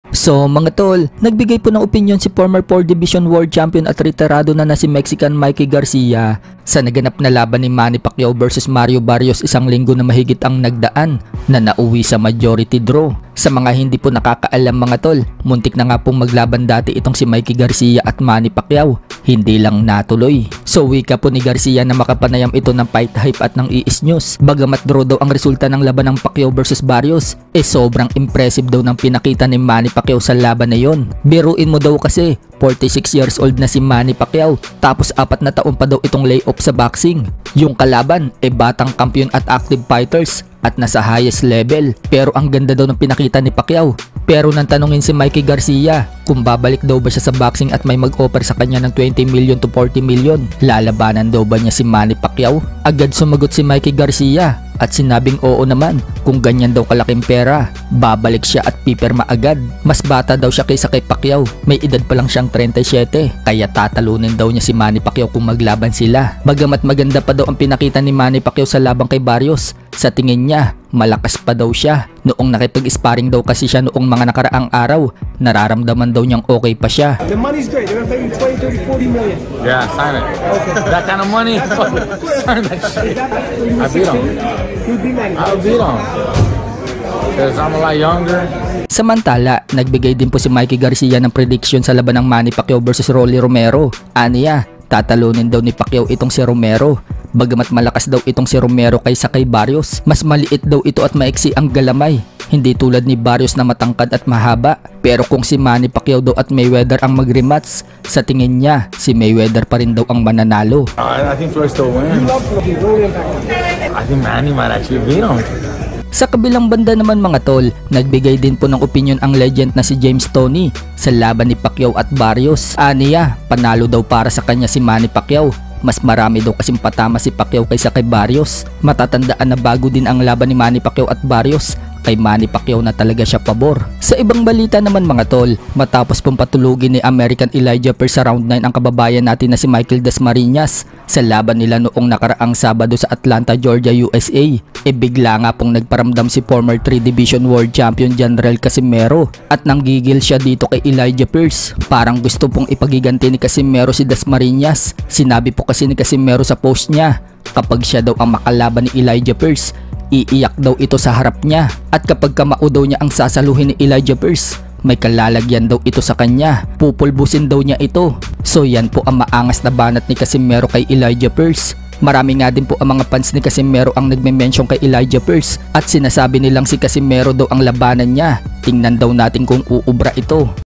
So mga tol, nagbigay po ng opinion si former 4 Division World Champion at retirado na si Mexican Mikey Garcia sa naganap na laban ni Manny Pacquiao versus Mario Barrios isang linggo na mahigit ang nagdaan na nauwi sa majority draw. Sa mga hindi po nakakaalam mga tol, muntik na nga pong maglaban dati itong si Mikey Garcia at Manny Pacquiao, hindi lang natuloy. So wika po ni Garcia na makapanayam ito ng Fight Hype at ng ES News. Bagamat draw daw ang resulta ng laban ng Pacquiao versus Barrios, sobrang impressive daw ng pinakita ni Manny Pacquiao sa laban na yon. Biruin mo daw kasi 46 years old na si Manny Pacquiao tapos 4 na taon pa daw itong layoff sa boxing. Yung kalaban batang kampiyon at active fighters at nasa highest level, pero ang ganda daw ng pinakita ni Pacquiao. Pero nang tanungin si Mikey Garcia kung babalik daw ba siya sa boxing at may mag-offer sa kanya ng 20 million to 40 million, lalabanan daw ba niya si Manny Pacquiao? Agad sumagot si Mikey Garcia at sinabing oo naman, kung ganyan daw kalaking pera, babalik siya at pipirma agad. Mas bata daw siya kaysa kay Pacquiao, may edad pa lang siyang 37, kaya tatalunin daw niya si Manny Pacquiao kung maglaban sila. Bagamat maganda pa daw ang pinakita ni Manny Pacquiao sa labang kay Barrios, sa tingin niya, malakas pa daw siya. Noong nakipag-sparring daw kasi siya noong mga nakaraang araw, nararamdaman daw niyang okay pa siya. The money's great, they're gonna pay you 20, 30, 40 million. Yeah, sign it. Okay. That kind of money, sign that shit. I beat him. I beat him. Because I'm a lot younger. Samantala, nagbigay din po si Mikey Garcia ng prediction sa laban ng Manny Pacquiao versus Rolly Romero. Aniya, tatalunin daw ni Pacquiao itong si Romero. Bagamat malakas daw itong si Romero kaysa kay Barrios, mas maliit daw ito at maiksi ang galamay. Hindi tulad ni Barrios na matangkad at mahaba. Pero kung si Manny Pacquiao daw at Mayweather ang mag-rematch, sa tingin niya, si Mayweather pa rin daw ang mananalo. I think Floyd still wins. I think Manny might actually beat him. Sa kabilang banda naman mga tol, nagbigay din po ng opinion ang legend na si James Toney sa laban ni Pacquiao at Barrios. Aniya, panalo daw para sa kanya si Manny Pacquiao. Mas marami daw kasing patama si Pacquiao kaysa kay Barrios. Matatandaan na bago din ang laban ni Manny Pacquiao at Barrios, kay Manny Pacquiao na talaga siya pabor. Sa ibang balita naman mga tol, matapos pong patulugin ni American Elijah Pearce sa round 9 ang kababayan natin na si Michael Dasmariñas sa laban nila noong nakaraang Sabado sa Atlanta, Georgia, USA, bigla nga pong nagparamdam si former 3 Division World Champion General Casimero at nanggigil siya dito kay Elijah Pearce. Parang gusto pong ipagiganti ni Casimero si Dasmariñas. Sinabi po kasi ni Casimero sa post niya, kapag siya daw ang makalaban ni Elijah Pearce, iiyak daw ito sa harap niya, at kapag kamao daw niya ang sasaluhin ni Elijah Pearce, may kalalagyan daw ito sa kanya, pupulbusin daw niya ito. So yan po ang maangas na banat ni Casimero kay Elijah Pearce. Marami nga din po ang mga fans ni Casimero ang nagme-mention kay Elijah Pearce at sinasabi nilang si Casimero daw ang labanan niya. Tingnan daw natin kung uubra ito.